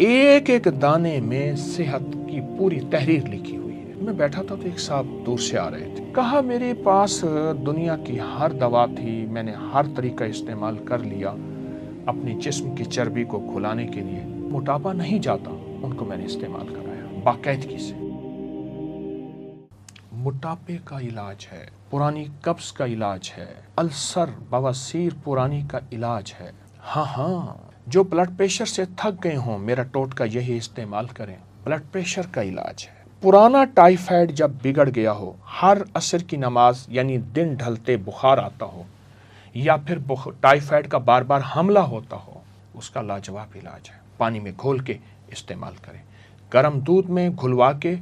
एक एक दाने में सेहत की पूरी तहरीर लिखी हुई है। मैं बैठा था तो एक साहब दूर से आ रहे थे। कहा मेरे पास दुनिया की हर दवा थी, मैंने हर तरीका इस्तेमाल कर लिया अपने जिस्म की चर्बी को खुलाने के लिए, मोटापा नहीं जाता। उनको मैंने इस्तेमाल कराया बाकायदगी से। मोटापे का इलाज है, पुरानी कब्ज का इलाज है, अल्सर बवासीर पुरानी का इलाज है। हाँ, जो ब्लड प्रेशर से थक गए हों, मेरा टोटका यही इस्तेमाल करें, ब्लड प्रेशर का इलाज है। पुराना टाइफाइड जब बिगड़ गया हो, हर असर की नमाज यानी दिन ढलते बुखार आता हो, या फिर टाइफाइड का बार बार हमला होता हो, उसका लाजवाब इलाज है। पानी में घोल के इस्तेमाल करें। गर्म दूध में घुलवा के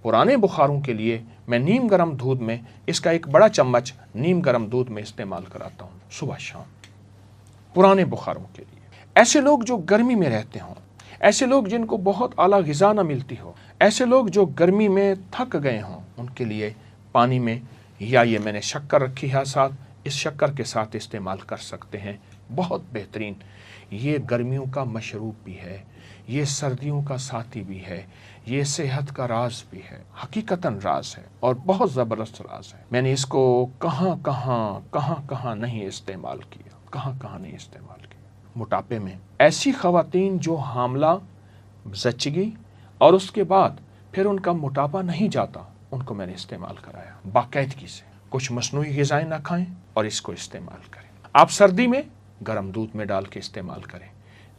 पुराने बुखारों के लिए मैं नीम गर्म दूध में इसका एक बड़ा चम्मच नीम गर्म दूध में इस्तेमाल कराता हूँ सुबह शाम, पुराने बुखारों के लिए। ऐसे लोग जो गर्मी में रहते हों, ऐसे लोग जिनको बहुत आला ग़िज़ा न मिलती हो, ऐसे लोग जो गर्मी में थक गए हों, उनके लिए पानी में, या ये मैंने शक्कर रखी है साथ, इस शक्कर के साथ इस्तेमाल कर सकते हैं। बहुत बेहतरीन। ये गर्मियों का मशरूब भी है, ये सर्दियों का साथी भी है, ये सेहत का राज भी है, हकीकतन राज है और बहुत ज़बरदस्त राज है। मैंने इसको कहाँ कहाँ नहीं इस्तेमाल किया, कहाँ नहीं इस्तेमाल किया। मोटापे में ऐसी ख़वातीन जो हामला, ज़च्चगी और उसके बाद फिर उनका मोटापा नहीं जाता, उनको मैंने इस्तेमाल कराया बाकायदगी से। कुछ मसनूई ग़िज़ाएं ना खाएं और इसको इस्तेमाल करें। आप सर्दी में गर्म दूध में डाल के इस्तेमाल करें,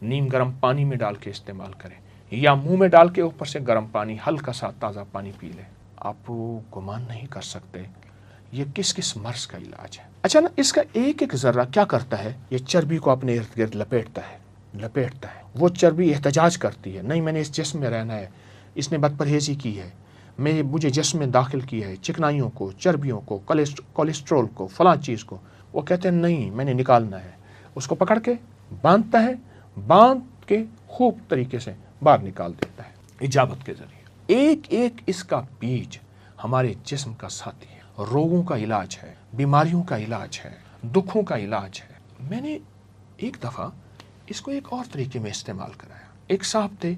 नीम गर्म पानी में डाल के इस्तेमाल करें, या मुंह में डाल के ऊपर से गर्म पानी, हल्का सा ताज़ा पानी पी लें। आप गुमान नहीं कर सकते ये किस किस मर्ज़ का इलाज है। अच्छा ना, इसका एक एक ज़र्रा क्या करता है, ये चर्बी को अपने इर्द गिर्द लपेटता है। वो चर्बी एहतजाज करती है, नहीं मैंने इस जिस्म में रहना है, इसने बदपरहेज़ी की है, मुझे जिस्म में दाखिल किया है चिकनाइयों को, चर्बियों को, कोलेस्ट्रॉल को, फलां चीज़ को। वो कहते हैं नहीं मैंने निकालना है। उसको पकड़ के बांधता है, बांध के खूब तरीके से बाहर निकाल देता है इजाबत के ज़रिए। एक एक इसका बीज हमारे जिस्म का साथी है, रोगों का इलाज है, बीमारियों का इलाज है, दुखों का इलाज है। मैंने एक दफ़ा इसको एक और तरीके में इस्तेमाल कराया। एक साहब थे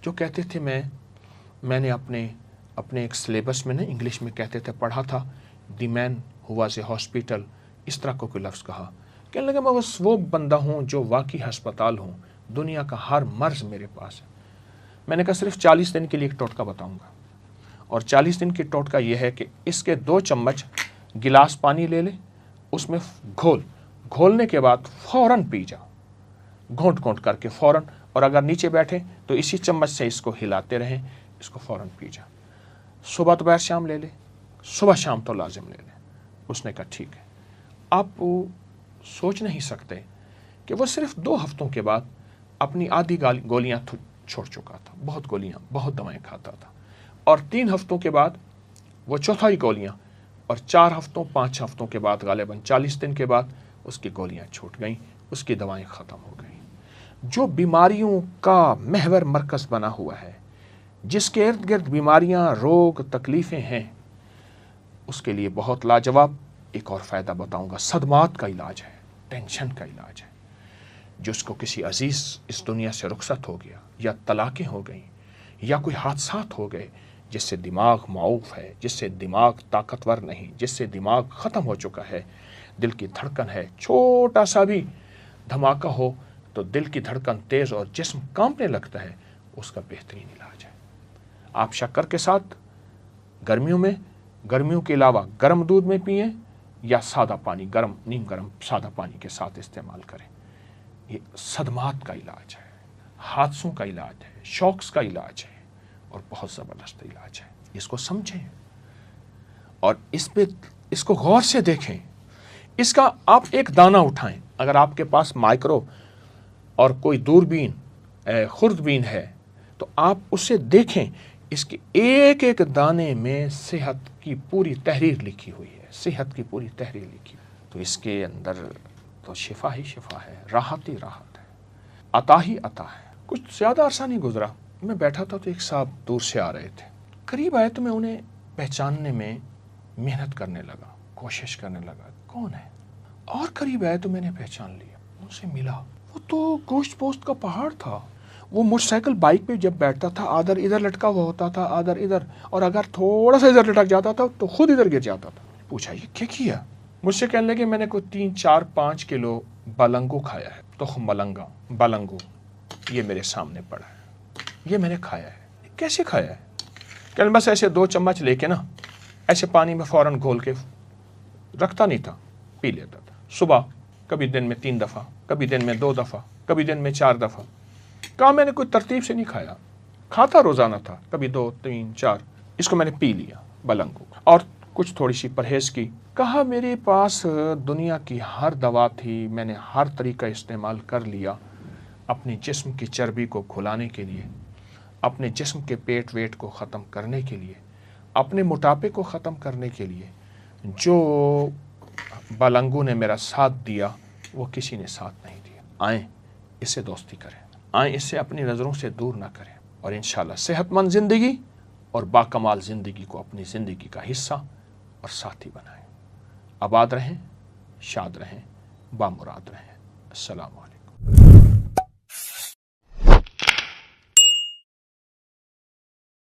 जो कहते थे, मैंने अपने एक सिलेबस में ना इंग्लिश में कहते थे, पढ़ा था, the man who was a hospital, इस तरह को कोई लफ्ज़ कहा। कहने लगा मैं बस वो बंदा हूँ जो वाकई हस्पताल हूँ, दुनिया का हर मर्ज़ मेरे पास है। मैंने कहा सिर्फ 40 दिन के लिए एक टोटका बताऊँगा, और 40 दिन की टोटका यह है कि इसके 2 चम्मच गिलास पानी ले ले, उसमें घोलने के बाद फ़ौरन पी जाओ, घोंट करके फ़ौरन, और अगर नीचे बैठे तो इसी चम्मच से इसको हिलाते रहें, इसको फ़ौरन पी जाओ। सुबह दोपहर शाम ले ले, सुबह शाम तो लाजिम ले ले। उसने कहा ठीक है। आप सोच नहीं सकते कि वो सिर्फ 2 हफ्तों के बाद अपनी आधी गोलियां छोड़ चुका था, बहुत दवाएं खाता था, और 3 हफ्तों के बाद वो चौथाई गोलियां, और 4 हफ्तों 5 हफ्तों के बाद गालिबन 40 दिन के बाद उसकी गोलियां छूट गईं, उसकी दवाएं ख़त्म हो गईं। जो बीमारियों का महवर मरकज़ बना हुआ है, जिसके इर्द गिर्द बीमारियां, रोग, तकलीफ़ें हैं, उसके लिए बहुत लाजवाब एक और फ़ायदा बताऊंगा। सदमात का इलाज है, टेंशन का इलाज है। जिसको किसी अजीज़ इस दुनिया से रुखसत हो गया, या तलाक़ें हो गई, या कोई हादसात हो गए, जिससे दिमाग मऊफ़ है, जिससे दिमाग ताकतवर नहीं, जिससे दिमाग ख़त्म हो चुका है, दिल की धड़कन है, छोटा सा भी धमाका हो तो दिल की धड़कन तेज़ और जिस्म कांपने लगता है, उसका बेहतरीन इलाज है। आप शक्कर के साथ गर्मियों के अलावा गर्म दूध में पिएं, या सादा पानी, नीम गर्म सादा पानी के साथ इस्तेमाल करें। ये सदमात का इलाज है, हादसों का इलाज है, शॉक्स का इलाज है, और बहुत ज़बरदस्त इलाज है। इसको समझें और इसको गौर से देखें। इसका आप एक दाना उठाएं, अगर आपके पास माइक्रो और कोई दूरबीन, खुर्दबीन है, तो आप उससे देखें, इसके एक एक दाने में सेहत की पूरी तहरीर लिखी हुई है, सेहत की पूरी तहरीर लिखी। तो इसके अंदर तो शिफा ही शिफा है, राहत ही राहत है, अता ही अता है। कुछ ज़्यादा अरसा नहीं गुजरा, मैं बैठा था तो एक साहब दूर से आ रहे थे। करीब आए तो मैं उन्हें पहचानने में मेहनत करने लगा, कोशिश करने लगा कौन है, और करीब आए तो मैंने पहचान लिया, उनसे मिला। वो तो गोश्त पोस्ट का पहाड़ था, وہ موٹر سائیکل بائک پہ جب بیٹھتا تھا آدھر ادھر لٹکا ہوا ہوتا تھا آدھر ادھر، اور اگر تھوڑا سا ادھر لٹک جاتا تھا تو خود ادھر گر جاتا تھا۔ پوچھا یہ کیا کیا؟ مجھ سے کہنے لگے میں نے کوئی 3-4-5 کلو بلنگو کھایا ہے، تخم ملنگا بلنگو، یہ میرے سامنے پڑا ہے، یہ میں نے کھایا ہے۔ کیسے کھایا ہے؟ کہ بس ایسے 2 چمچ لے کے نا ایسے پانی میں فوراً گھول کے رکھتا نہیں تھا، پی لیتا تھا صبح، کبھی دن میں 3 دفعہ، کبھی دن میں 2 دفعہ، کبھی دن میں 4 دفعہ۔ کہا میں نے کوئی ترتیب سے نہیں کھایا، کھاتا روزانہ تھا، کبھی 2 3 4، اس کو میں نے پی لیا بلنگو، اور کچھ تھوڑی سی پرہیز کی۔ کہا میرے پاس دنیا کی ہر دوا تھی، میں نے ہر طریقہ استعمال کر لیا اپنے جسم کی چربی کو کھلانے کے لیے، اپنے جسم کے پیٹ ویٹ کو ختم کرنے کے لیے، اپنے موٹاپے کو ختم کرنے کے لیے۔ جو بلنگو نے میرا ساتھ دیا وہ کسی نے ساتھ نہیں دیا۔ آئیں اس سے دوستی کریں، آئیں اس سے اپنی نظروں سے دور نہ کریں، اور انشاءاللہ صحت مند زندگی اور باکمال زندگی کو اپنی زندگی کا حصہ اور ساتھی بنائیں۔ آباد رہیں، شاد رہیں، بامراد رہیں۔ السلام علیکم۔